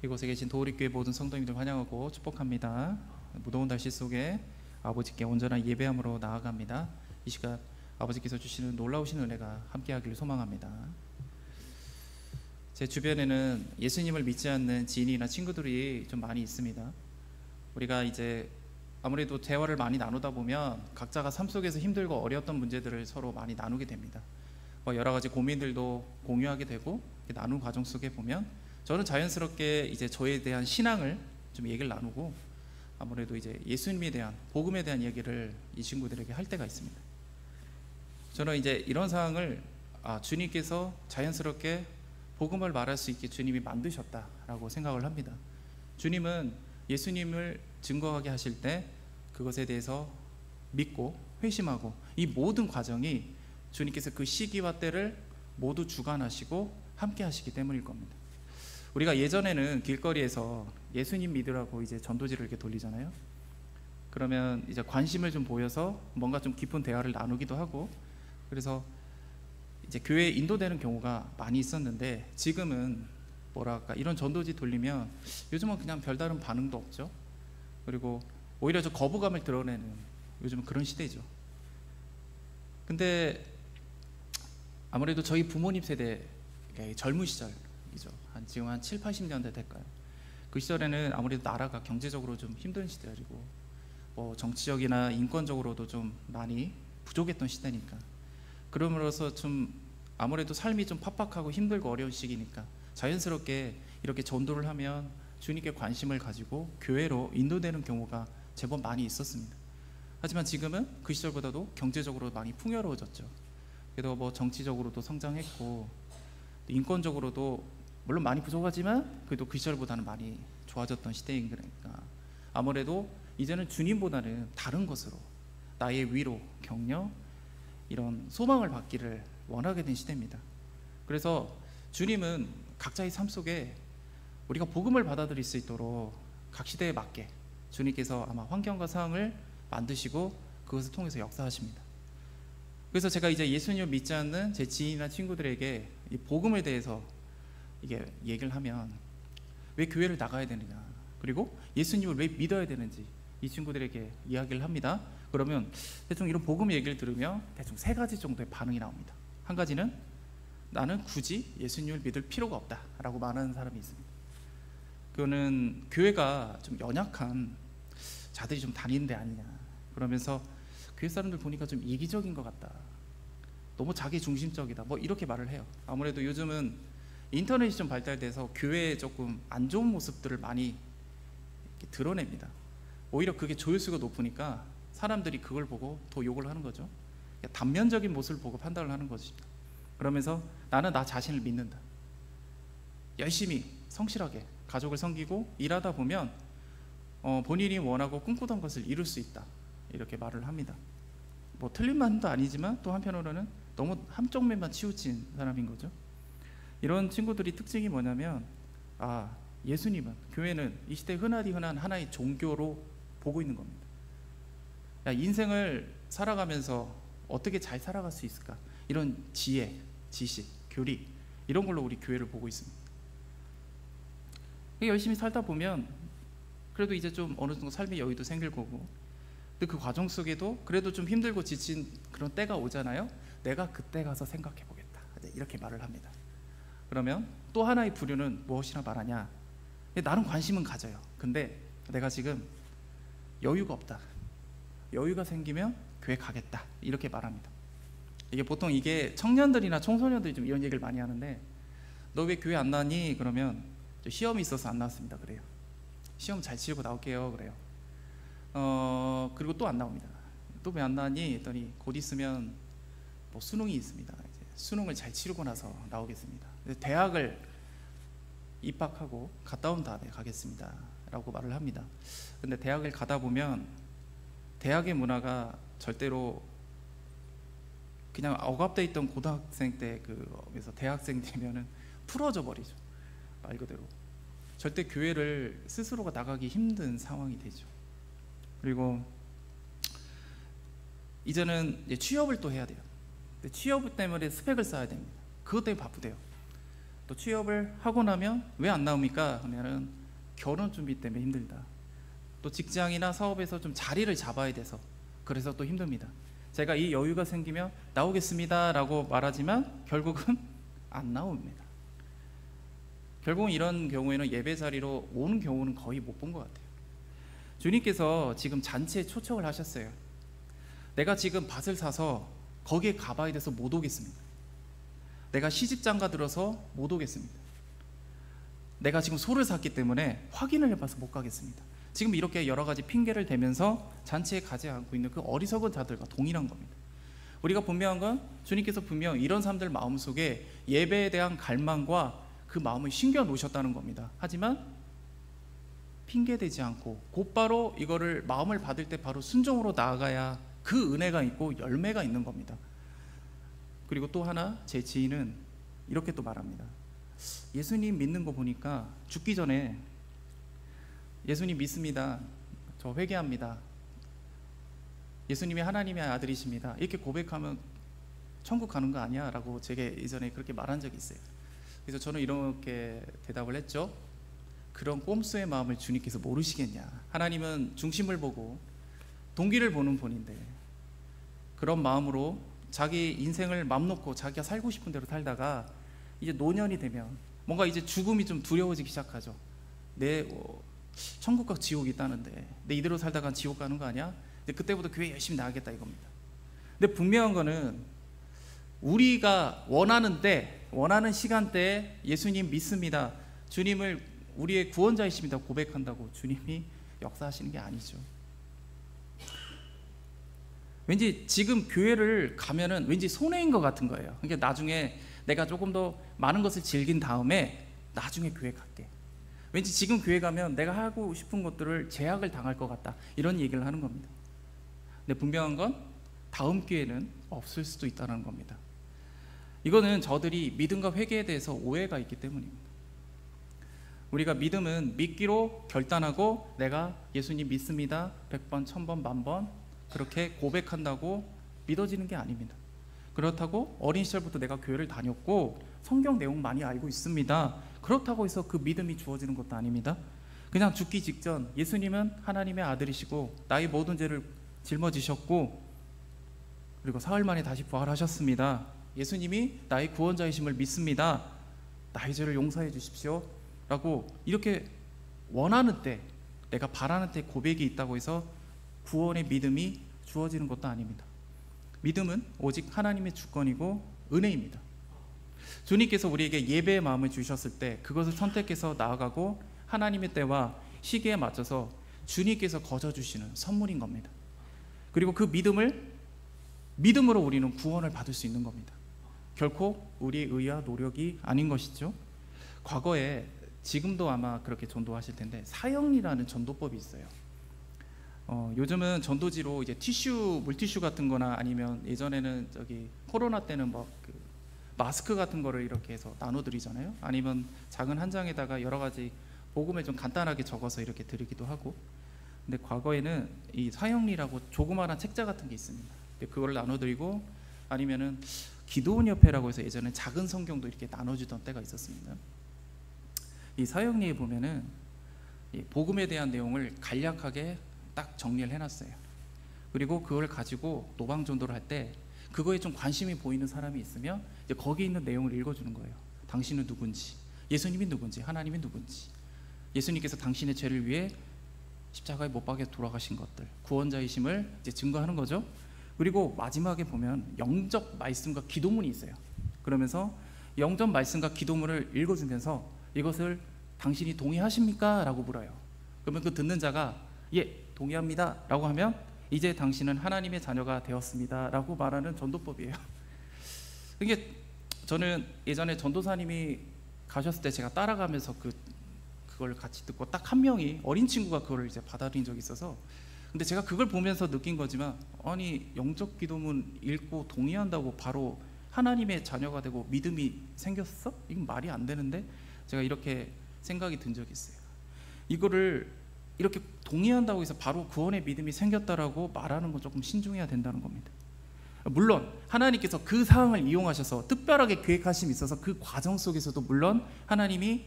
이곳에 계신 도우리교회 모든 성도님들 환영하고 축복합니다. 무더운 날씨 속에 아버지께 온전한 예배함으로 나아갑니다. 이 시간 아버지께서 주시는 놀라우신 은혜가 함께하기를 소망합니다. 제 주변에는 예수님을 믿지 않는 지인이나 친구들이 좀 많이 있습니다. 우리가 이제 아무래도 대화를 많이 나누다 보면 각자가 삶 속에서 힘들고 어려웠던 문제들을 서로 많이 나누게 됩니다. 여러 가지 고민들도 공유하게 되고 나누는 과정 속에 보면 저는 자연스럽게 이제 저에 대한 신앙을 좀 얘기를 나누고 아무래도 이제 예수님에 대한 복음에 대한 얘기를 이 친구들에게 할 때가 있습니다. 저는 이제 이런 상황을 주님께서 자연스럽게 복음을 말할 수 있게 주님이 만드셨다라고 생각을 합니다. 주님은 예수님을 증거하게 하실 때 그것에 대해서 믿고 회심하고 이 모든 과정이 주님께서 그 시기와 때를 모두 주관하시고 함께 하시기 때문일 겁니다. 우리가 예전에는 길거리에서 예수님 믿으라고 이제 전도지를 이렇게 돌리잖아요. 그러면 이제 관심을 좀 보여서 뭔가 좀 깊은 대화를 나누기도 하고, 그래서 이제 교회에 인도되는 경우가 많이 있었는데, 지금은 뭐랄까 이런 전도지 돌리면 요즘은 그냥 별다른 반응도 없죠. 그리고 오히려 저 거부감을 드러내는 요즘은 그런 시대죠. 근데 아무래도 저희 부모님 세대 젊은 시절이죠. 지금 한 7, 80년대 될까요? 그 시절에는 아무래도 나라가 경제적으로 좀 힘든 시절이고 정치적이나 인권적으로도 좀 많이 부족했던 시대니까, 그러므로서 좀 아무래도 삶이 좀 팍팍하고 힘들고 어려운 시기니까 자연스럽게 이렇게 전도를 하면 주님께 관심을 가지고 교회로 인도되는 경우가 제법 많이 있었습니다. 하지만 지금은 그 시절보다도 경제적으로 많이 풍요로워졌죠. 그래도 정치적으로도 성장했고 인권적으로도 물론 많이 부족하지만 그래도 그 시절보다는 많이 좋아졌던 시대인 거니까 아무래도 이제는 주님보다는 다른 것으로 나의 위로, 격려, 이런 소망을 받기를 원하게 된 시대입니다. 그래서 주님은 각자의 삶 속에 우리가 복음을 받아들일 수 있도록 각 시대에 맞게 주님께서 아마 환경과 상황을 만드시고 그것을 통해서 역사하십니다. 그래서 제가 이제 예수님을 믿지 않는 제 지인이나 친구들에게 이 복음에 대해서 이게 얘기를 하면 왜 교회를 나가야 되느냐, 그리고 예수님을 왜 믿어야 되는지 이 친구들에게 이야기를 합니다. 그러면 대충 이런 복음 얘기를 들으면 대충 3가지 정도의 반응이 나옵니다. 한 가지는 나는 굳이 예수님을 믿을 필요가 없다 라고 말하는 사람이 있습니다. 그거는 교회가 좀 연약한 자들이 좀 다니는 데 아니냐, 그러면서 교회 사람들 보니까 좀 이기적인 것 같다, 너무 자기 중심적이다, 이렇게 말을 해요. 아무래도 요즘은 인터넷이 좀 발달돼서 교회에 조금 안 좋은 모습들을 많이 이렇게 드러냅니다. 오히려 그게 조회수가 높으니까 사람들이 그걸 보고 더 욕을 하는 거죠. 단면적인 모습을 보고 판단을 하는 것입니다. 그러면서 나는 나 자신을 믿는다, 열심히 성실하게 가족을 섬기고 일하다 보면 본인이 원하고 꿈꾸던 것을 이룰 수 있다, 이렇게 말을 합니다. 틀린 말도 아니지만 또 한편으로는 너무 한쪽 면만 치우친 사람인 거죠. 이런 친구들이 특징이 뭐냐면 예수님은, 교회는 이 시대에 흔하디 흔한 하나의 종교로 보고 있는 겁니다. 인생을 살아가면서 어떻게 잘 살아갈 수 있을까, 이런 지혜, 지식, 교리, 이런 걸로 우리 교회를 보고 있습니다. 열심히 살다 보면 그래도 이제 좀 어느 정도 삶의 여유도 생길 거고, 근데 그 과정 속에도 그래도 좀 힘들고 지친 그런 때가 오잖아요. 내가 그때 가서 생각해 보겠다, 이렇게 말을 합니다. 그러면 또 하나의 부류는 무엇이나 말하냐, 나는 관심은 가져요. 근데 내가 지금 여유가 없다, 여유가 생기면 교회 가겠다, 이렇게 말합니다. 이게 보통 청년들이나 청소년들이 좀 이런 얘기를 많이 하는데, 너 왜 교회 안 나왔니? 그러면 시험이 있어서 안 나왔습니다 그래요. 시험 잘 치르고 나올게요 그래요. 그리고 또 안 나옵니다. 또 왜 안 나왔니? 했더니 곧 있으면 수능이 있습니다. 이제 수능을 잘 치르고 나서 나오겠습니다. 대학을 입학하고 갔다 온 다음에 가겠습니다 라고 말을 합니다. 근데 대학을 가다 보면 대학의 문화가 절대로 그냥 억압돼 있던 고등학생 때 그래서 대학생 되면은 풀어져 버리죠. 말 그대로 절대 교회를 스스로가 나가기 힘든 상황이 되죠. 그리고 이제는 취업을 또 해야 돼요. 근데 취업 때문에 스펙을 쌓아야 됩니다. 그것 때문에 바쁘대요. 또 취업을 하고 나면 왜 안 나옵니까? 하면은 결혼 준비 때문에 힘들다. 또 직장이나 사업에서 좀 자리를 잡아야 돼서 그래서 또 힘듭니다. 제가 이 여유가 생기면 나오겠습니다 라고 말하지만 결국은 안 나옵니다. 결국은 이런 경우에는 예배 자리로 오는 경우는 거의 못 본 것 같아요. 주님께서 지금 잔치에 초청을 하셨어요. 내가 지금 밭을 사서 거기에 가봐야 돼서 못 오겠습니다. 내가 시집장가 들어서 못 오겠습니다. 내가 지금 소를 샀기 때문에 확인을 해봐서 못 가겠습니다. 지금 이렇게 여러 가지 핑계를 대면서 잔치에 가지 않고 있는 그 어리석은 자들과 동일한 겁니다. 우리가 분명한 건 주님께서 분명 이런 사람들 마음속에 예배에 대한 갈망과 그 마음을 심겨 놓으셨다는 겁니다. 하지만 핑계대지 않고 곧바로 이거를 마음을 받을 때 바로 순종으로 나아가야 그 은혜가 있고 열매가 있는 겁니다. 그리고 또 하나 제 지인은 이렇게 또 말합니다. 예수님 믿는 거 보니까 죽기 전에 예수님 믿습니다. 저 회개합니다. 예수님이 하나님의 아들이십니다. 이렇게 고백하면 천국 가는 거 아니야? 라고 제게 예전에 그렇게 말한 적이 있어요. 그래서 저는 이렇게 대답을 했죠. 그런 꼼수의 마음을 주님께서 모르시겠냐? 하나님은 중심을 보고 동기를 보는 분인데 그런 마음으로 자기 인생을 맘 놓고 자기가 살고 싶은 대로 살다가 이제 노년이 되면 뭔가 이제 죽음이 좀 두려워지기 시작하죠. 내 천국과 지옥이 있다는데 내 이대로 살다가 지옥 가는 거 아니야? 근데 그때부터 교회 열심히 나가겠다 이겁니다. 근데 분명한 거는 우리가 원하는 때, 원하는 시간대에 예수님 믿습니다, 주님을 우리의 구원자이십니다 고백한다고 주님이 역사하시는 게 아니죠. 왠지 지금 교회를 가면은 왠지 손해인 것 같은 거예요. 그러니까 나중에 내가 조금 더 많은 것을 즐긴 다음에 나중에 교회 갈게. 왠지 지금 교회 가면 내가 하고 싶은 것들을 제약을 당할 것 같다, 이런 얘기를 하는 겁니다. 근데 분명한 건 다음 기회는 없을 수도 있다는 겁니다. 이거는 저들이 믿음과 회개에 대해서 오해가 있기 때문입니다. 우리가 믿음은 믿기로 결단하고 내가 예수님 믿습니다 100번, 1000번, 10,000번 그렇게 고백한다고 믿어지는 게 아닙니다. 그렇다고 어린 시절부터 내가 교회를 다녔고 성경 내용 많이 알고 있습니다, 그렇다고 해서 그 믿음이 주어지는 것도 아닙니다. 그냥 죽기 직전 예수님은 하나님의 아들이시고 나의 모든 죄를 짊어지셨고 그리고 사흘 만에 다시 부활하셨습니다. 예수님이 나의 구원자이심을 믿습니다. 나의 죄를 용서해 주십시오 라고 이렇게 원하는 때, 내가 바라는 때 고백이 있다고 해서 구원의 믿음이 주어지는 것도 아닙니다. 믿음은 오직 하나님의 주권이고 은혜입니다. 주님께서 우리에게 예배의 마음을 주셨을 때 그것을 선택해서 나아가고 하나님의 때와 시기에 맞춰서 주님께서 거저주시는 선물인 겁니다. 그리고 그 믿음으로 우리는 구원을 받을 수 있는 겁니다. 결코 우리의 의와 노력이 아닌 것이죠. 과거에, 지금도 아마 그렇게 전도하실 텐데 사형리라는 전도법이 있어요. 요즘은 전도지로 이제 티슈, 물티슈 같은 거나 아니면 예전에는 저기 코로나 때는 뭐 그 마스크 같은 거를 이렇게 해서 나눠드리잖아요. 아니면 작은 한 장에다가 여러 가지 복음을 좀 간단하게 적어서 이렇게 드리기도 하고. 근데 과거에는 이 사형리라고 조그마한 책자 같은 게 있습니다. 그거를 나눠드리고 아니면은 기도원 협회라고 해서 예전에 작은 성경도 이렇게 나눠주던 때가 있었습니다. 이 사형리에 보면은 이 복음에 대한 내용을 간략하게 딱 정리를 해놨어요. 그리고 그걸 가지고 노방 전도를 할 때 그거에 좀 관심이 보이는 사람이 있으면 이제 거기 있는 내용을 읽어주는 거예요. 당신은 누군지, 예수님이 누군지, 하나님이 누군지, 예수님께서 당신의 죄를 위해 십자가에 못 박혀 돌아가신 것들, 구원자이심을 이제 증거하는 거죠. 그리고 마지막에 보면 영접 말씀과 기도문이 있어요. 그러면서 영접 말씀과 기도문을 읽어주면서 이것을 당신이 동의하십니까? 라고 물어요. 그러면 그 듣는 자가 예, 동의합니다 라고 하면 이제 당신은 하나님의 자녀가 되었습니다 라고 말하는 전도법이에요. 이게 저는 예전에 전도사님이 가셨을 때 제가 따라가면서 그걸 같이 듣고 딱 한 명이, 어린 친구가 그걸 이제 받아들인 적이 있어서, 근데 제가 그걸 보면서 느낀 거지만, 아니 영적 기도문 읽고 동의한다고 바로 하나님의 자녀가 되고 믿음이 생겼어? 이건 말이 안 되는데, 제가 이렇게 생각이 든 적이 있어요. 이거를 이렇게 동의한다고 해서 바로 구원의 믿음이 생겼다라고 말하는 건 조금 신중해야 된다는 겁니다. 물론 하나님께서 그 상황을 이용하셔서 특별하게 계획하심이 있어서 그 과정 속에서도 물론 하나님이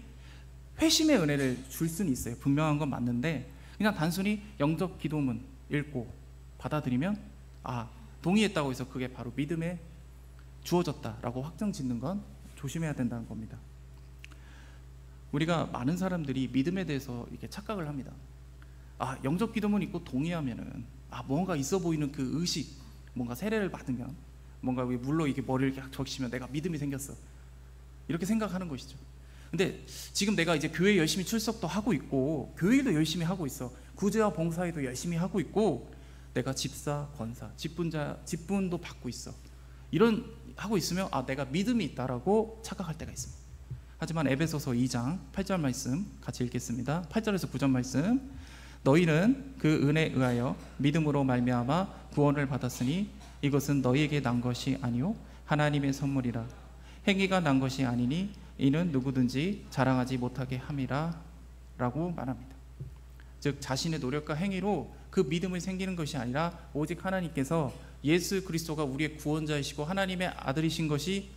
회심의 은혜를 줄 수는 있어요. 분명한 건 맞는데 그냥 단순히 영적 기도문 읽고 받아들이면 동의했다고 해서 그게 바로 믿음에 주어졌다라고 확정 짓는 건 조심해야 된다는 겁니다. 우리가 많은 사람들이 믿음에 대해서 이렇게 착각을 합니다. 영적 기도문 읽고 동의하면은 뭔가 있어 보이는 그 의식, 뭔가 세례를 받으면, 뭔가 물로 이게 머리를 이렇게 적시면 내가 믿음이 생겼어, 이렇게 생각하는 것이죠. 근데 지금 내가 이제 교회 열심히 출석도 하고 있고 교회도 열심히 하고 있어, 구제와 봉사에도 열심히 하고 있고, 내가 집사, 권사, 직분도 받고 있어, 이런 하고 있으면 내가 믿음이 있다라고 착각할 때가 있습니다. 하지만 에베소서 2장 8절 말씀 같이 읽겠습니다. 8절에서 9절 말씀. 너희는 그 은혜에 의하여 믿음으로 말미암아 구원을 받았으니 이것은 너희에게 난 것이 아니요 하나님의 선물이라. 행위가 난 것이 아니니 이는 누구든지 자랑하지 못하게 함이라 라고 말합니다. 즉 자신의 노력과 행위로 그 믿음이 생기는 것이 아니라 오직 하나님께서 예수 그리스도가 우리의 구원자이시고 하나님의 아들이신 것이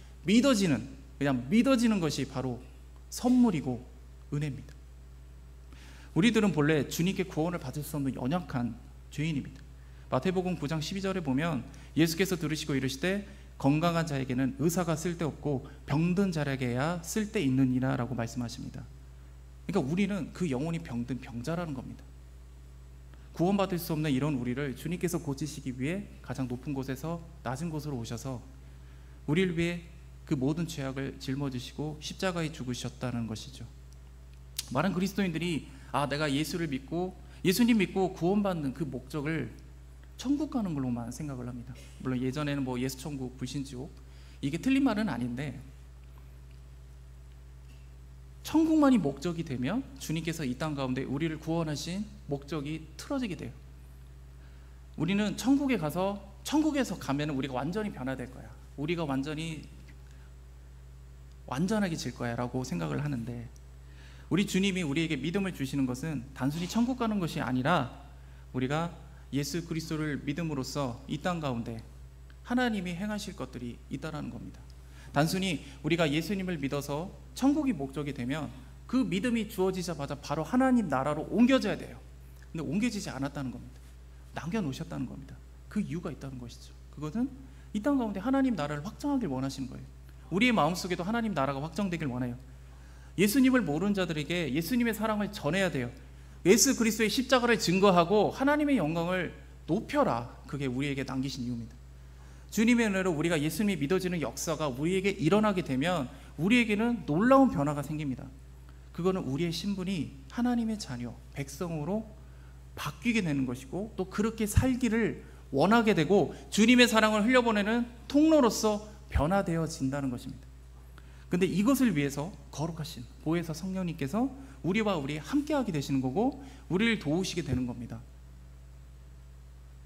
그냥 믿어지는 것이 바로 선물이고 은혜입니다. 우리들은 본래 주님께 구원을 받을 수 없는 연약한 죄인입니다. 마태복음 9장 12절에 보면 예수께서 들으시고 이르시되 건강한 자에게는 의사가 쓸데없고 병든 자에게야 쓸데있느니라 라고 말씀하십니다. 그러니까 우리는 그 영혼이 병든 병자라는 겁니다. 구원받을 수 없는 이런 우리를 주님께서 고치시기 위해 가장 높은 곳에서 낮은 곳으로 오셔서 우리를 위해 그 모든 죄악을 짊어지시고 십자가에 죽으셨다는 것이죠. 많은 그리스도인들이 내가 예수님 믿고 구원받는 그 목적을 천국 가는 걸로만 생각을 합니다. 물론 예전에는 예수천국, 불신지옥, 이게 틀린 말은 아닌데 천국만이 목적이 되면 주님께서 이 땅 가운데 우리를 구원하신 목적이 틀어지게 돼요. 우리는 천국에서 가면 우리가 완전히 변화될 거야, 우리가 완전하게 질 거야 라고 생각을 하는데, 우리 주님이 우리에게 믿음을 주시는 것은 단순히 천국 가는 것이 아니라 우리가 예수 그리스도를 믿음으로써 이 땅 가운데 하나님이 행하실 것들이 있다라는 겁니다. 단순히 우리가 예수님을 믿어서 천국이 목적이 되면 그 믿음이 주어지자마자 바로 하나님 나라로 옮겨져야 돼요. 근데 옮겨지지 않았다는 겁니다. 남겨놓으셨다는 겁니다. 그 이유가 있다는 것이죠. 그것은 이 땅 가운데 하나님 나라를 확장하길 원하시는 거예요. 우리의 마음속에도 하나님 나라가 확정되길 원해요. 예수님을 모르는 자들에게 예수님의 사랑을 전해야 돼요. 예수 그리스도의 십자가를 증거하고 하나님의 영광을 높여라. 그게 우리에게 남기신 이유입니다. 주님의 은혜로 우리가 예수님이 믿어지는 역사가 우리에게 일어나게 되면 우리에게는 놀라운 변화가 생깁니다. 그거는 우리의 신분이 하나님의 자녀, 백성으로 바뀌게 되는 것이고, 또 그렇게 살기를 원하게 되고 주님의 사랑을 흘려보내는 통로로서 변화되어진다는 것입니다. 근데 이것을 위해서 거룩하신 보혜사 성령님께서 우리와 함께하게 되시는 거고 우리를 도우시게 되는 겁니다.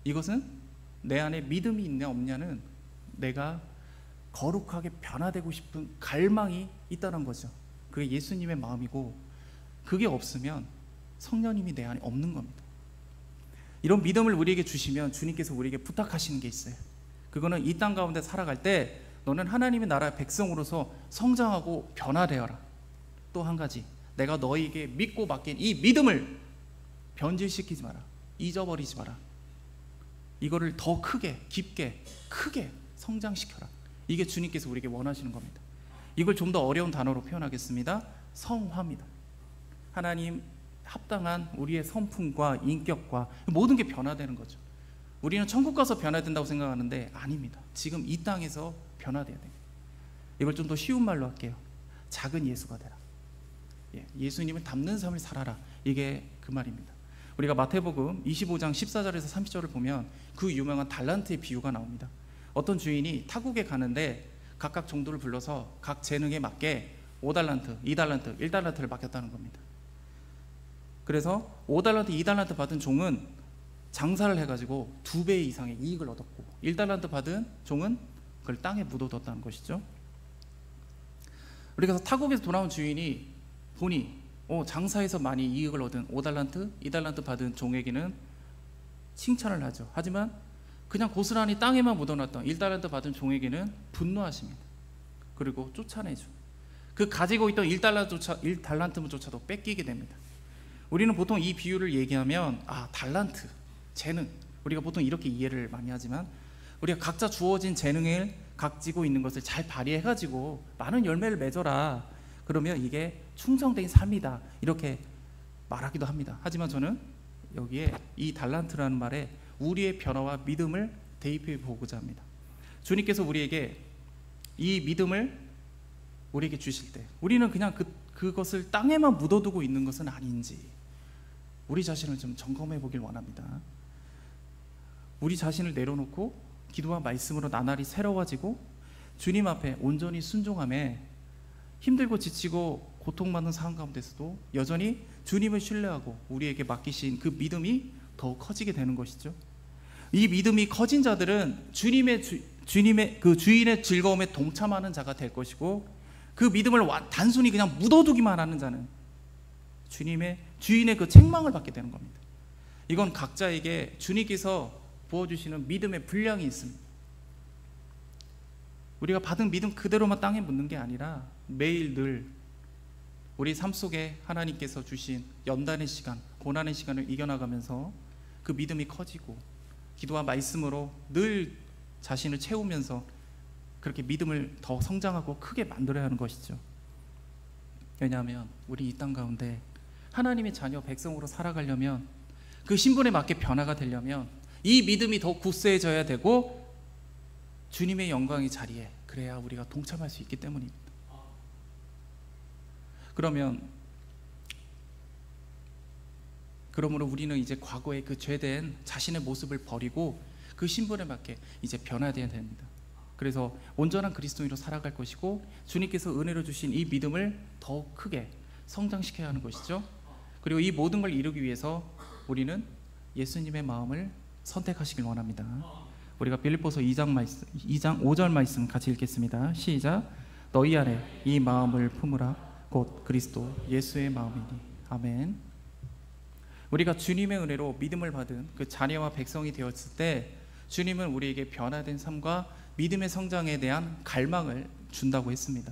이것은 내 안에 믿음이 있냐 없냐는 내가 거룩하게 변화되고 싶은 갈망이 있다는 거죠. 그게 예수님의 마음이고, 그게 없으면 성령님이 내 안에 없는 겁니다. 이런 믿음을 우리에게 주시면 주님께서 우리에게 부탁하시는 게 있어요. 그거는 이 땅 가운데 살아갈 때 너는 하나님의 나라의 백성으로서 성장하고 변화되어라. 또 한 가지, 내가 너희에게 믿고 맡긴 이 믿음을 변질시키지 마라. 잊어버리지 마라. 이거를 더 크게, 깊게, 크게 성장시켜라. 이게 주님께서 우리에게 원하시는 겁니다. 이걸 좀 더 어려운 단어로 표현하겠습니다. 성화입니다. 하나님 합당한 우리의 성품과 인격과 모든 게 변화되는 거죠. 우리는 천국 가서 변화된다고 생각하는데 아닙니다. 지금 이 땅에서 변화돼야 돼요. 이걸 좀 더 쉬운 말로 할게요. 작은 예수가 되라. 예수님을 닮는 삶을 살아라. 이게 그 말입니다. 우리가 마태복음 25장 14절에서 30절을 보면 그 유명한 달란트의 비유가 나옵니다. 어떤 주인이 타국에 가는데 각각 종들을 불러서 각 재능에 맞게 5달란트, 2달란트, 1달란트를 맡겼다는 겁니다. 그래서 5달란트, 2달란트 받은 종은 장사를 해가지고 2배 이상의 이익을 얻었고, 1달란트 받은 종은 그걸 땅에 묻어뒀다는 것이죠. 우리가 타국에서 돌아온 주인이 보니 장사해서 많이 이익을 얻은 5달란트, 2달란트 받은 종에게는 칭찬을 하죠. 하지만 그냥 고스란히 땅에만 묻어놨던 1달란트 받은 종에게는 분노하십니다. 그리고 쫓아내죠. 그 가지고 있던 1달란트조차도 뺏기게 됩니다. 우리는 보통 이 비유를 얘기하면 달란트, 재능, 우리가 보통 이렇게 이해를 많이 하지만 우리가 각자 주어진 재능을 가지고 있는 것을 잘 발휘해가지고 많은 열매를 맺어라, 그러면 이게 충성된 삶이다, 이렇게 말하기도 합니다. 하지만 저는 여기에 이 달란트라는 말에 우리의 변화와 믿음을 대입해 보고자 합니다. 주님께서 우리에게 이 믿음을 우리에게 주실 때 우리는 그냥 그것을 땅에만 묻어두고 있는 것은 아닌지 우리 자신을 좀 점검해 보길 원합니다. 우리 자신을 내려놓고 기도와 말씀으로 나날이 새로워지고 주님 앞에 온전히 순종함에 힘들고 지치고 고통받는 상황 가운데서도 여전히 주님을 신뢰하고 우리에게 맡기신 그 믿음이 더 커지게 되는 것이죠. 이 믿음이 커진 자들은 주님의 그 주인의 즐거움에 동참하는 자가 될 것이고, 그 믿음을 단순히 그냥 묻어두기만 하는 자는 주인의 그 책망을 받게 되는 겁니다. 이건 각자에게 주님께서 부어주시는 믿음의 분량이 있습니다. 우리가 받은 믿음 그대로만 땅에 묻는 게 아니라 매일 늘 우리 삶 속에 하나님께서 주신 연단의 시간, 고난의 시간을 이겨나가면서 그 믿음이 커지고 기도와 말씀으로 늘 자신을 채우면서 그렇게 믿음을 더 성장하고 크게 만들어야 하는 것이죠. 왜냐하면 우리 이 땅 가운데 하나님의 자녀 백성으로 살아가려면, 그 신분에 맞게 변화가 되려면 이 믿음이 더 굳세해져야 되고 주님의 영광의 자리에 그래야 우리가 동참할 수 있기 때문입니다. 그러므로 우리는 이제 과거의 그 죄된 자신의 모습을 버리고 그 신분에 맞게 이제 변화되어야 됩니다. 그래서 온전한 그리스도인으로 살아갈 것이고 주님께서 은혜로 주신 이 믿음을 더 크게 성장시켜야 하는 것이죠. 그리고 이 모든 걸 이루기 위해서 우리는 예수님의 마음을 선택하시길 원합니다. 우리가 빌립보서 2장 5절 말씀 같이 읽겠습니다. 시작. 너희 안에 이 마음을 품으라. 곧 그리스도 예수의 마음이니. 아멘. 우리가 주님의 은혜로 믿음을 받은 그 자녀와 백성이 되었을 때 주님은 우리에게 변화된 삶과 믿음의 성장에 대한 갈망을 준다고 했습니다.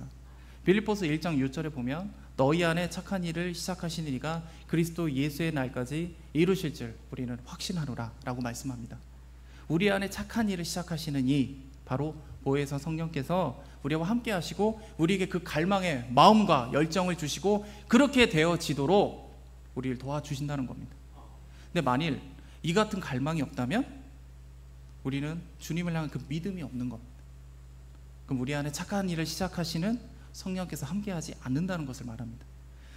빌립보서 1장 6절에 보면 너희 안에 착한 일을 시작하시는 이가 그리스도 예수의 날까지 이루실 줄 우리는 확신하노라 라고 말씀합니다. 우리 안에 착한 일을 시작하시는 이, 바로 보혜사 성령께서 우리와 함께 하시고 우리에게 그 갈망의 마음과 열정을 주시고 그렇게 되어지도록 우리를 도와주신다는 겁니다. 근데 만일 이 같은 갈망이 없다면 우리는 주님을 향한 그 믿음이 없는 겁니다. 그럼 우리 안에 착한 일을 시작하시는 성령께서 함께하지 않는다는 것을 말합니다.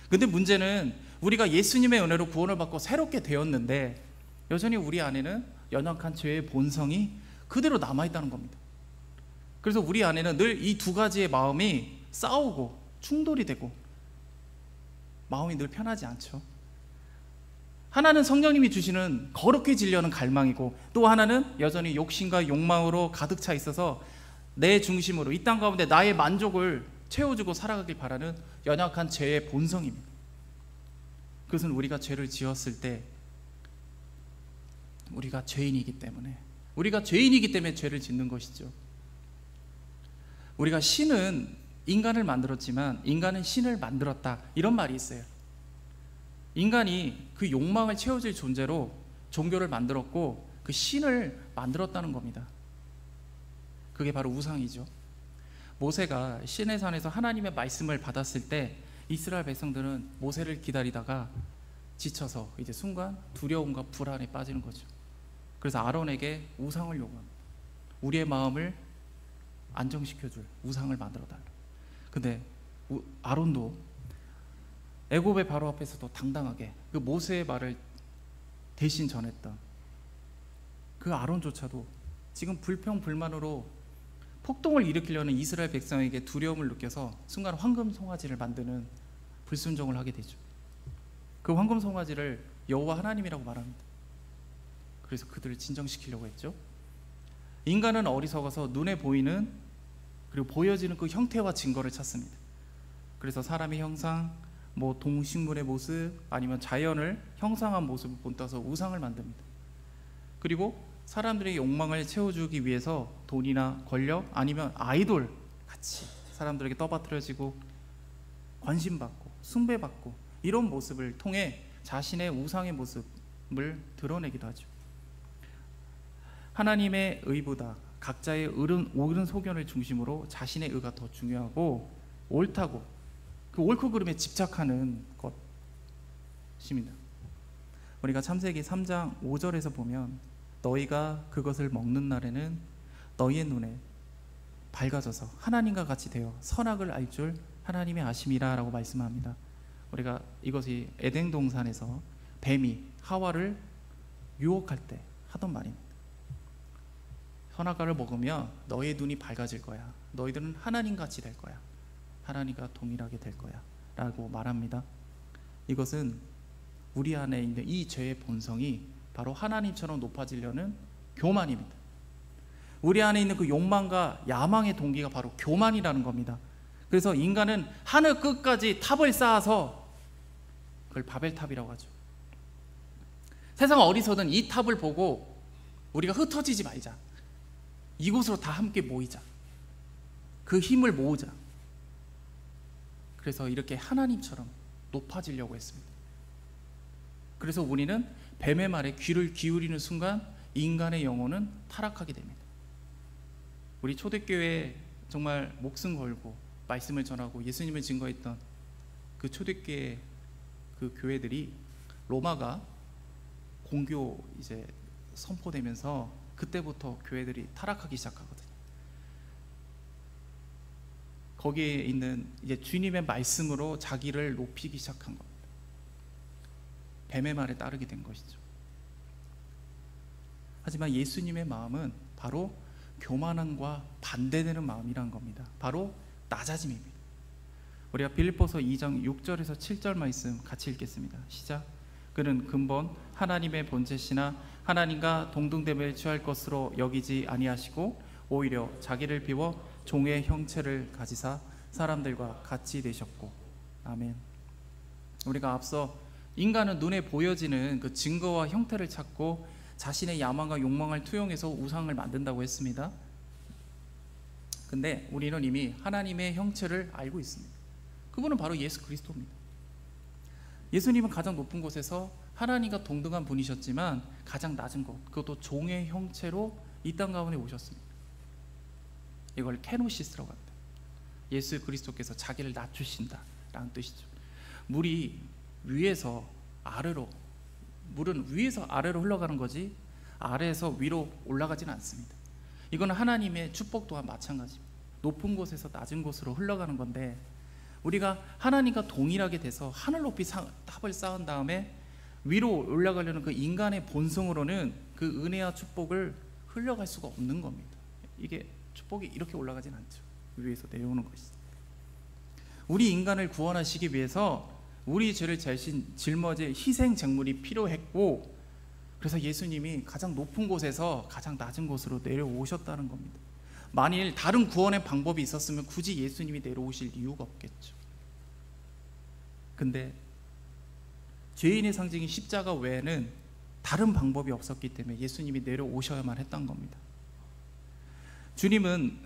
근데 문제는 우리가 예수님의 은혜로 구원을 받고 새롭게 되었는데 여전히 우리 안에는 연약한 죄의 본성이 그대로 남아있다는 겁니다. 그래서 우리 안에는 늘 이 두 가지의 마음이 싸우고 충돌이 되고 마음이 늘 편하지 않죠. 하나는 성령님이 주시는 거룩해지려는 갈망이고, 또 하나는 여전히 욕심과 욕망으로 가득 차 있어서 내 중심으로 이 땅 가운데 나의 만족을 채워주고 살아가길 바라는 연약한 죄의 본성입니다. 그것은 우리가 죄를 지었을 때 우리가 죄인이기 때문에 죄를 짓는 것이죠. 우리가 신은 인간을 만들었지만 인간은 신을 만들었다, 이런 말이 있어요. 인간이 그 욕망을 채워줄 존재로 종교를 만들었고 그 신을 만들었다는 겁니다. 그게 바로 우상이죠. 모세가 시내산에서 하나님의 말씀을 받았을 때 이스라엘 백성들은 모세를 기다리다가 지쳐서 이제 순간 두려움과 불안에 빠지는 거죠. 그래서 아론에게 우상을 요구합니다. 우리의 마음을 안정시켜줄 우상을 만들어달라. 근데 아론도 애굽의 바로 앞에서도 당당하게 그 모세의 말을 대신 전했던 그 아론조차도 지금 불평불만으로 폭동을 일으키려는 이스라엘 백성에게 두려움을 느껴서 순간 황금 송아지를 만드는 불순종을 하게 되죠. 그 황금 송아지를 여호와 하나님이라고 말합니다. 그래서 그들을 진정시키려고 했죠. 인간은 어리석어서 눈에 보이는 그리고 보여지는 그 형태와 증거를 찾습니다. 그래서 사람의 형상, 동식물의 모습, 아니면 자연을 형상한 모습을 본따서 우상을 만듭니다. 그리고 사람들의 욕망을 채워주기 위해서 돈이나 권력 아니면 아이돌 같이 사람들에게 떠받들어지고 관심받고 숭배받고 이런 모습을 통해 자신의 우상의 모습을 드러내기도 하죠. 하나님의 의보다 각자의 옳은 소견을 중심으로 자신의 의가 더 중요하고 옳다고 그 옳고 그름에 집착하는 것입니다. 우리가 창세기 3장 5절에서 보면 너희가 그것을 먹는 날에는 너희의 눈에 밝아져서 하나님과 같이 되어 선악을 알 줄 하나님이 아심이라 라고 말씀합니다. 우리가 이것이 에덴 동산에서 뱀이 하와를 유혹할 때 하던 말입니다. 선악과를 먹으면 너희의 눈이 밝아질 거야. 너희들은 하나님같이 될 거야. 하나님과 동일하게 될 거야 라고 말합니다. 이것은 우리 안에 있는 이 죄의 본성이 바로 하나님처럼 높아지려는 교만입니다. 우리 안에 있는 그 욕망과 야망의 동기가 바로 교만이라는 겁니다. 그래서 인간은 하늘 끝까지 탑을 쌓아서 그걸 바벨탑이라고 하죠. 세상 어디서든 이 탑을 보고 우리가 흩어지지 말자, 이곳으로 다 함께 모이자, 그 힘을 모으자. 그래서 이렇게 하나님처럼 높아지려고 했습니다. 그래서 우리는 뱀의 말에 귀를 기울이는 순간 인간의 영혼은 타락하게 됩니다. 우리 초대교회에 정말 목숨 걸고 말씀을 전하고 예수님을 증거했던 그 초대교회 그 교회들이 로마가 공교 이제 선포되면서 그때부터 교회들이 타락하기 시작하거든요. 거기에 있는 이제 주님의 말씀으로 자기를 높이기 시작한 겁니다. 뱀의 말에 따르게 된 것이죠. 하지만 예수님의 마음은 바로 교만함과 반대되는 마음이란 겁니다. 바로 낮아짐입니다. 우리가 빌립보서 2장 6절에서 7절 말씀 같이 읽겠습니다. 시작. 그는 근본 하나님의 본체시나 하나님과 동등됨을 취할 것으로 여기지 아니하시고 오히려 자기를 비워 종의 형체를 가지사 사람들과 같이 되셨고. 아멘. 우리가 앞서 인간은 눈에 보여지는 그 증거와 형태를 찾고 자신의 야망과 욕망을 투영해서 우상을 만든다고 했습니다. 근데 우리는 이미 하나님의 형체를 알고 있습니다. 그분은 바로 예수 그리스도입니다. 예수님은 가장 높은 곳에서 하나님과 동등한 분이셨지만 가장 낮은 곳, 그것도 종의 형체로 이 땅 가운데 오셨습니다. 이걸 케노시스라고 합니다. 예수 그리스도께서 자기를 낮추신다라는 뜻이죠. 물이 위에서 아래로, 물은 위에서 아래로 흘러가는 거지 아래에서 위로 올라가지는 않습니다. 이거는 하나님의 축복 또한 마찬가지입니다. 높은 곳에서 낮은 곳으로 흘러가는 건데 우리가 하나님과 동일하게 돼서 하늘 높이 탑을 쌓은 다음에 위로 올라가려는 그 인간의 본성으로는 그 은혜와 축복을 흘러갈 수가 없는 겁니다. 이게 축복이 이렇게 올라가진 않죠. 위에서 내려오는 것이죠. 우리 인간을 구원하시기 위해서 우리 죄를 짊어질 희생 제물이 필요했고, 그래서 예수님이 가장 높은 곳에서 가장 낮은 곳으로 내려오셨다는 겁니다. 만일 다른 구원의 방법이 있었으면 굳이 예수님이 내려오실 이유가 없겠죠. 근데 죄인의 상징인 십자가 외에는 다른 방법이 없었기 때문에 예수님이 내려오셔야만 했던 겁니다. 주님은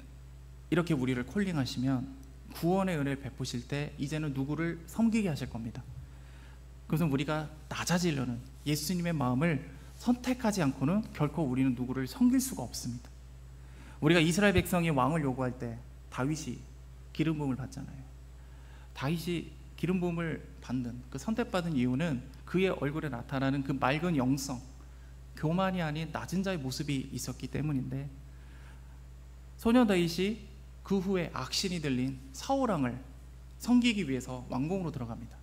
이렇게 우리를 콜링하시면 구원의 은혜를 베푸실 때 이제는 누구를 섬기게 하실 겁니다. 그래서 우리가 낮아지려는 예수님의 마음을 선택하지 않고는 결코 우리는 누구를 섬길 수가 없습니다. 우리가 이스라엘 백성이 왕을 요구할 때 다윗이 기름 부음을 받잖아요. 다윗이 기름 부음을 받는 그 선택받은 이유는 그의 얼굴에 나타나는 그 맑은 영성, 교만이 아닌 낮은 자의 모습이 있었기 때문인데, 소녀 다윗이 그 후에 악신이 들린 사울왕을 섬기기 위해서 왕궁으로 들어갑니다.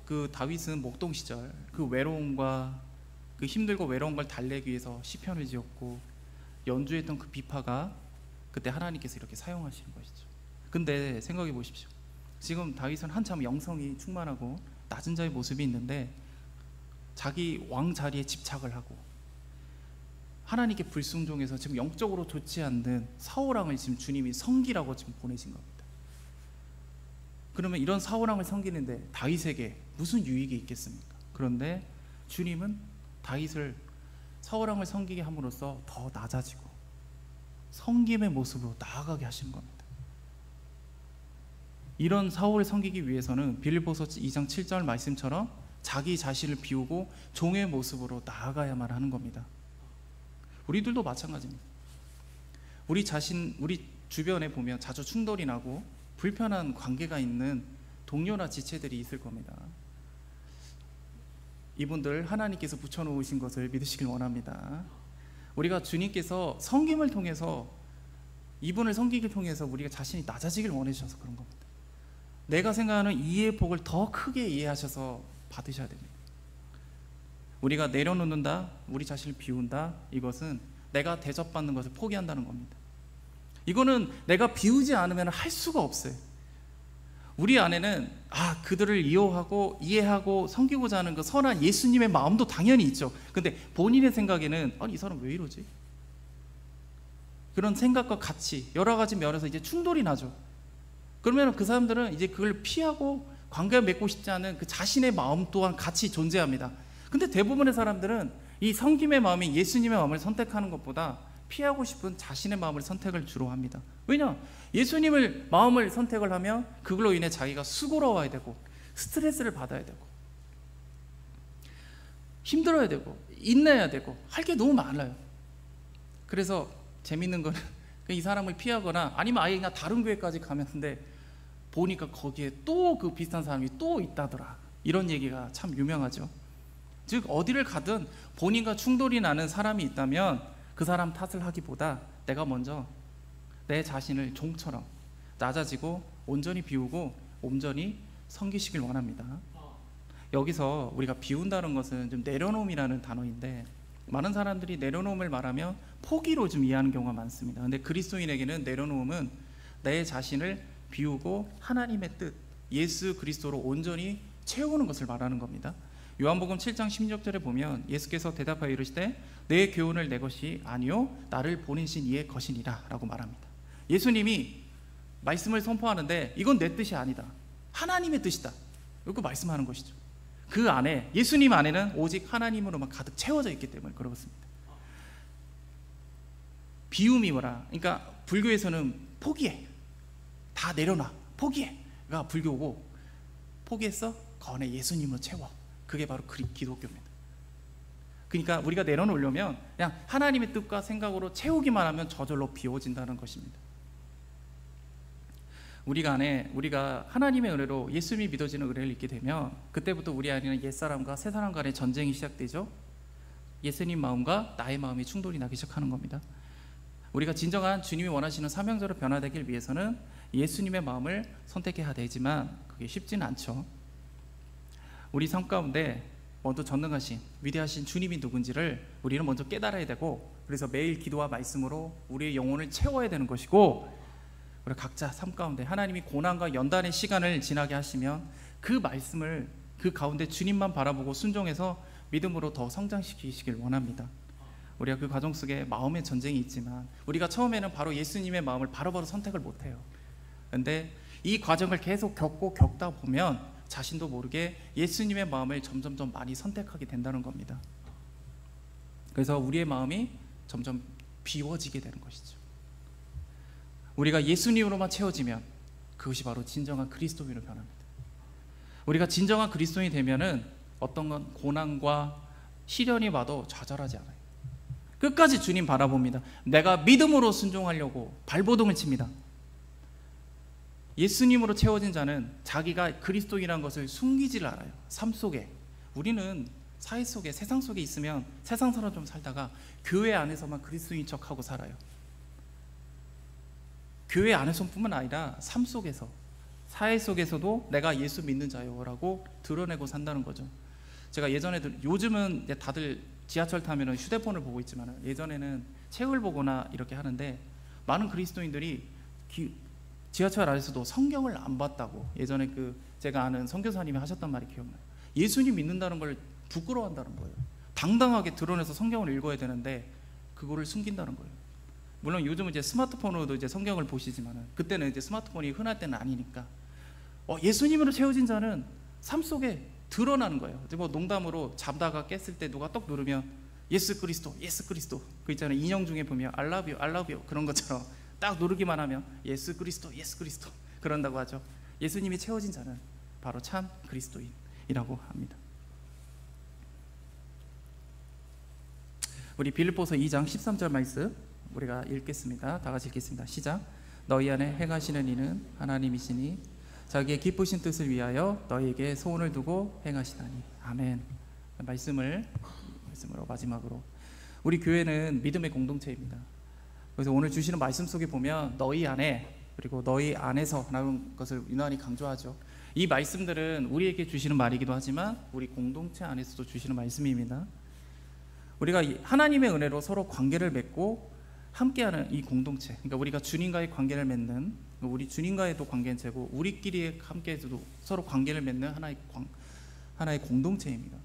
그 다윗은 목동 시절 그 외로움과 그 힘들고 외로운 걸 달래기 위해서 시편을 지었고 연주했던 그 비파가 그때 하나님께서 이렇게 사용하시는 것이죠. 근데 생각해 보십시오. 지금 다윗은 한참 영성이 충만하고 낮은 자의 모습이 있는데 자기 왕 자리에 집착을 하고 하나님께 불순종해서 지금 영적으로 좋지 않는 사울왕을 지금 주님이 섬기라고 지금 보내신 겁니다. 그러면 이런 사울왕을 섬기는데 다윗에게 무슨 유익이 있겠습니까? 그런데 주님은 다윗을 사울왕을 섬기게 함으로써 더 낮아지고 섬김의 모습으로 나아가게 하시는 겁니다. 이런 사울을 섬기기 위해서는 빌립보서 2장 7절 말씀처럼 자기 자신을 비우고 종의 모습으로 나아가야만 하는 겁니다. 우리들도 마찬가지입니다. 우리 주변에 보면 자주 충돌이 나고 불편한 관계가 있는 동료나 지체들이 있을 겁니다. 이분들 하나님께서 붙여놓으신 것을 믿으시길 원합니다. 우리가 주님께서 섬김을 통해서, 이분을 섬기기를 통해서 우리가 자신이 낮아지길 원하셔서 그런 겁니다. 내가 생각하는 이해의 폭을 더 크게 이해하셔서 받으셔야 됩니다. 우리가 내려놓는다, 우리 자신을 비운다, 이것은 내가 대접받는 것을 포기한다는 겁니다. 이거는 내가 비우지 않으면 할 수가 없어요. 우리 안에는 그들을 이해하고 섬기고자 하는 그 선한 예수님의 마음도 당연히 있죠. 근데 본인의 생각에는 이 사람 왜 이러지? 그런 생각과 같이 여러 가지 면에서 이제 충돌이 나죠. 그러면 그 사람들은 이제 그걸 피하고 관계를 맺고 싶지 않은 그 자신의 마음 또한 같이 존재합니다. 근데 대부분의 사람들은 이 섬김의 마음이 예수님의 마음을 선택하는 것보다 피하고 싶은 자신의 마음을 선택을 주로 합니다. 왜냐? 예수님을 마음을 선택을 하면 그걸로 인해 자기가 수고로워야 되고 스트레스를 받아야 되고 힘들어야 되고 인내해야 되고 할 게 너무 많아요. 그래서 재밌는 거는 이 사람을 피하거나 아니면 아예 그냥 다른 교회까지 가면데 보니까 거기에 또 그 비슷한 사람이 또 있다더라, 이런 얘기가 참 유명하죠. 즉 어디를 가든 본인과 충돌이 나는 사람이 있다면 그 사람 탓을 하기보다 내가 먼저 내 자신을 종처럼 낮아지고 온전히 비우고 온전히 섬기시길 원합니다. 여기서 우리가 비운다는 것은 좀 내려놓음이라는 단어인데, 많은 사람들이 내려놓음을 말하면 포기로 좀 이해하는 경우가 많습니다. 근데 그리스도인에게는 내려놓음은 내 자신을 비우고 하나님의 뜻, 예수 그리스도로 온전히 채우는 것을 말하는 겁니다. 요한복음 7장 16절에 보면 예수께서 대답하여 이르시되 내 교훈을 내 것이 아니요 나를 보내신 이의 것이니라 라고 말합니다. 예수님이 말씀을 선포하는데 이건 내 뜻이 아니다, 하나님의 뜻이다, 이렇게 말씀하는 것이죠. 그 안에, 예수님 안에는 오직 하나님으로만 가득 채워져 있기 때문에 그렇습니다. 비움이 뭐라? 그러니까 불교에서는 포기해, 다 내려놔, 포기해가 불교고, 포기했어? 그 안에 예수님으로 채워, 그게 바로 기독교입니다. 그러니까 우리가 내려놓으려면 그냥 하나님의 뜻과 생각으로 채우기만 하면 저절로 비워진다는 것입니다. 우리가 하나님의 은혜로 예수님이 믿어지는 은혜를 잊게 되면 그때부터 우리 안에는 옛사람과 새사람 간의 전쟁이 시작되죠. 예수님 마음과 나의 마음이 충돌이 나기 시작하는 겁니다. 우리가 진정한 주님이 원하시는 사명자로 변화되길 위해서는 예수님의 마음을 선택해야 되지만 그게 쉽지는 않죠. 우리 삶 가운데 먼저 전능하신 위대하신 주님이 누군지를 우리는 먼저 깨달아야 되고, 그래서 매일 기도와 말씀으로 우리의 영혼을 채워야 되는 것이고, 우리 각자 삶 가운데 하나님이 고난과 연단의 시간을 지나게 하시면 그 말씀을 그 가운데 주님만 바라보고 순종해서 믿음으로 더 성장시키시길 원합니다. 우리가 그 과정 속에 마음의 전쟁이 있지만 우리가 처음에는 바로 예수님의 마음을 바로바로 선택을 못해요. 그런데 이 과정을 계속 겪다 보면 자신도 모르게 예수님의 마음을 점점점 많이 선택하게 된다는 겁니다. 그래서 우리의 마음이 점점 비워지게 되는 것이죠. 우리가 예수님으로만 채워지면 그것이 바로 진정한 그리스도인으로 변합니다. 우리가 진정한 그리스도인이 되면은 어떤 건 고난과 시련이 와도 좌절하지 않아요. 끝까지 주님 바라봅니다. 내가 믿음으로 순종하려고 발버둥을 칩니다. 예수님으로 채워진 자는 자기가 그리스도인이라는 것을 숨기질 않아요. 삶 속에, 우리는 사회 속에, 세상 속에 있으면 세상 사람 좀 살다가 교회 안에서만 그리스도인 척하고 살아요. 교회 안에서뿐만 아니라 삶 속에서, 사회 속에서도 내가 예수 믿는 자요 라고 드러내고 산다는 거죠. 제가 요즘은 다들 지하철 타면 휴대폰을 보고 있지만 예전에는 책을 보거나 이렇게 하는데, 많은 그리스도인들이 지하철 안에서도 성경을 안 봤다고 예전에 제가 아는 선교사님이 하셨단 말이 기억나요. 예수님 믿는다는 걸 부끄러워한다는 거예요. 당당하게 드러내서 성경을 읽어야 되는데 그거를 숨긴다는 거예요. 물론 요즘은 이제 스마트폰으로도 이제 성경을 보시지만 그때는 이제 스마트폰이 흔할 때는 아니니까 예수님으로 채워진 자는 삶 속에 드러나는 거예요. 뭐 농담으로 잠다가 깼을 때 누가 떡 누르면 예수 그리스도, 예수 그리스도, 그 있잖아요. 인형 중에 보면 I love you, I love you 그런 것처럼 딱 누르기만 하면 예수 그리스도, 예수 그리스도 그런다고 하죠. 예수님이 채워진 자는 바로 참 그리스도인이라고 합니다. 우리 빌립보서 2장 13절 말씀 우리가 읽겠습니다. 다 같이 읽겠습니다. 시작. 너희 안에 행하시는 이는 하나님이시니 자기의 기쁘신 뜻을 위하여 너희에게 소원을 두고 행하시다니. 아멘. 말씀으로 마지막으로, 우리 교회는 믿음의 공동체입니다. 그래서 오늘 주시는 말씀 속에 보면 너희 안에, 그리고 너희 안에서 라는 것을 유난히 강조하죠. 이 말씀들은 우리에게 주시는 말이기도 하지만 우리 공동체 안에서도 주시는 말씀입니다. 우리가 하나님의 은혜로 서로 관계를 맺고 함께하는 이 공동체, 그러니까 우리가 주님과의 관계를 맺는, 우리 주님과의도 관계는 되고 우리끼리 함께해서도 서로 관계를 맺는 하나의 공동체입니다.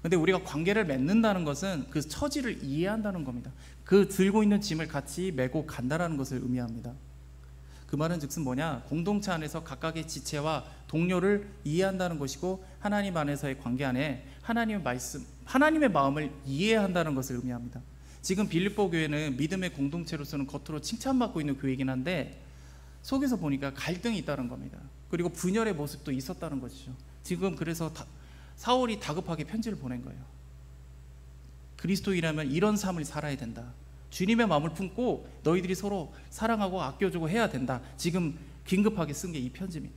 근데 우리가 관계를 맺는다는 것은 그 처지를 이해한다는 겁니다. 그 들고 있는 짐을 같이 메고 간다라는 것을 의미합니다. 그 말은 즉슨 뭐냐, 공동체 안에서 각각의 지체와 동료를 이해한다는 것이고 하나님 안에서의 관계 안에 하나님의 말씀, 하나님의 마음을 이해한다는 것을 의미합니다. 지금 빌립보 교회는 믿음의 공동체로서는 겉으로 칭찬받고 있는 교회이긴 한데 속에서 보니까 갈등이 있다는 겁니다. 그리고 분열의 모습도 있었다는 것이죠. 지금 그래서 사울이 다급하게 편지를 보낸 거예요. 그리스도인이라면 이런 삶을 살아야 된다. 주님의 마음을 품고 너희들이 서로 사랑하고 아껴주고 해야 된다. 지금 긴급하게 쓴 게 이 편지입니다.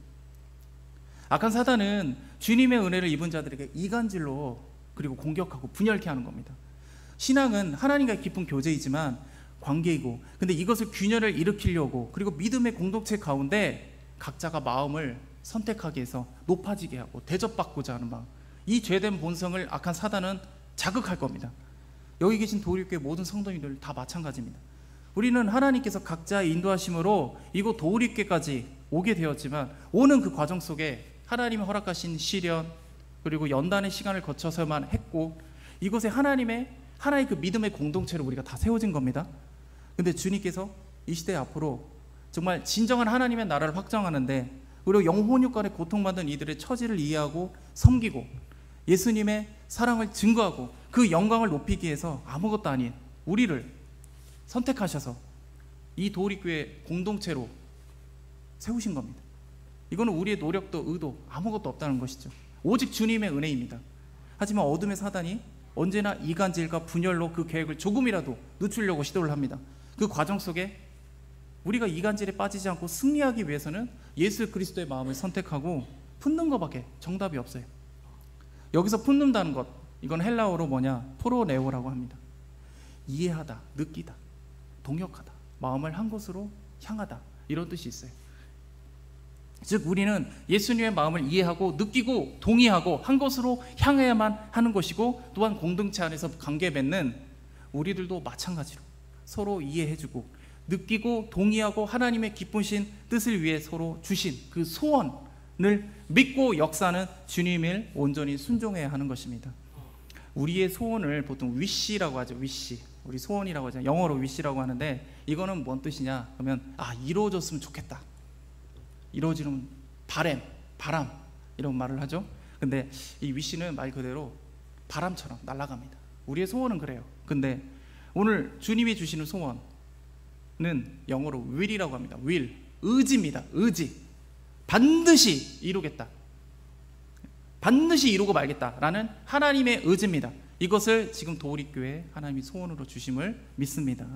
악한 사단은 주님의 은혜를 입은 자들에게 이간질로 그리고 공격하고 분열케 하는 겁니다. 신앙은 하나님과의 깊은 교제이지만 관계이고, 근데 이것을 균열을 일으키려고, 그리고 믿음의 공동체 가운데 각자가 마음을 선택하게 해서 높아지게 하고 대접받고자 하는 마음, 이 죄된 본성을 악한 사단은 자극할 겁니다. 여기 계신 도우리교회 모든 성도님들 다 마찬가지입니다. 우리는 하나님께서 각자의 인도하심으로 이곳 도우리교회까지 오게 되었지만 오는 그 과정 속에 하나님이 허락하신 시련, 그리고 연단의 시간을 거쳐서만 했고, 이곳에 하나의 그 믿음의 공동체로 우리가 다 세워진 겁니다. 근데 주님께서 이 시대 앞으로 정말 진정한 하나님의 나라를 확장하는데, 그리고 영혼육 간에 고통받는 이들의 처지를 이해하고 섬기고 예수님의 사랑을 증거하고 그 영광을 높이기 위해서 아무것도 아닌 우리를 선택하셔서 이 도우리교회 공동체로 세우신 겁니다. 이거는 우리의 노력도 의도 아무것도 없다는 것이죠. 오직 주님의 은혜입니다. 하지만 어둠의 사단이 언제나 이간질과 분열로 그 계획을 조금이라도 늦추려고 시도를 합니다. 그 과정 속에 우리가 이간질에 빠지지 않고 승리하기 위해서는 예수 그리스도의 마음을 선택하고 품는 것밖에 정답이 없어요. 여기서 품는다는 것, 이건 헬라어로 뭐냐, 프로네오라고 합니다. 이해하다, 느끼다, 동역하다, 마음을 한 곳으로 향하다, 이런 뜻이 있어요. 즉 우리는 예수님의 마음을 이해하고 느끼고 동의하고 한 곳으로 향해야만 하는 것이고, 또한 공동체 안에서 관계 맺는 우리들도 마찬가지로 서로 이해해주고 느끼고 동의하고 하나님의 기쁘신 뜻을 위해 서로 주신 그 소원을 믿고 역사하는 주님을 온전히 순종해야 하는 것입니다. 우리의 소원을 보통 wish라고 하죠. wish, 우리 소원이라고 하죠. 영어로 wish라고 하는데, 이거는 뭔 뜻이냐 그러면 이루어졌으면 좋겠다, 이루어지는 바람 이런 말을 하죠. 근데 이 wish는 말 그대로 바람처럼 날아갑니다. 우리의 소원은 그래요. 근데 오늘 주님이 주시는 소원은 영어로 will이라고 합니다. will, 의지입니다. 의지. 반드시 이루겠다, 반드시 이루고 말겠다라는 하나님의 의지입니다. 이것을 지금 도우리교회 하나님이 소원으로 주심을 믿습니다.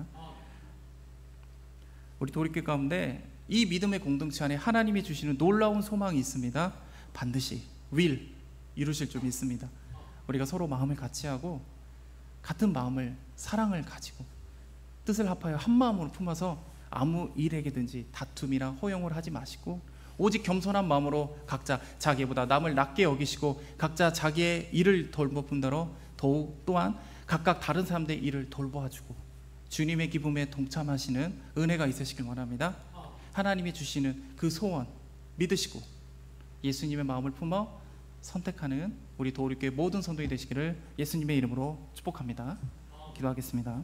우리 도우리교회 가운데 이 믿음의 공동체 안에 하나님이 주시는 놀라운 소망이 있습니다. 반드시 will 이루실 줄 믿습니다. 우리가 서로 마음을 같이 하고 같은 마음을, 사랑을 가지고 뜻을 합하여 한 마음으로 품어서 아무 일에게든지 다툼이나 허용을 하지 마시고 오직 겸손한 마음으로 각자 자기보다 남을 낮게 여기시고 각자 자기의 일을 돌보분다로 더욱 또한 각각 다른 사람들의 일을 돌보아주고 주님의 기쁨에 동참하시는 은혜가 있으시길 원합니다. 하나님이 주시는 그 소원 믿으시고 예수님의 마음을 품어 선택하는 우리 도우리교회 모든 성도이 되시기를 예수님의 이름으로 축복합니다. 기도하겠습니다.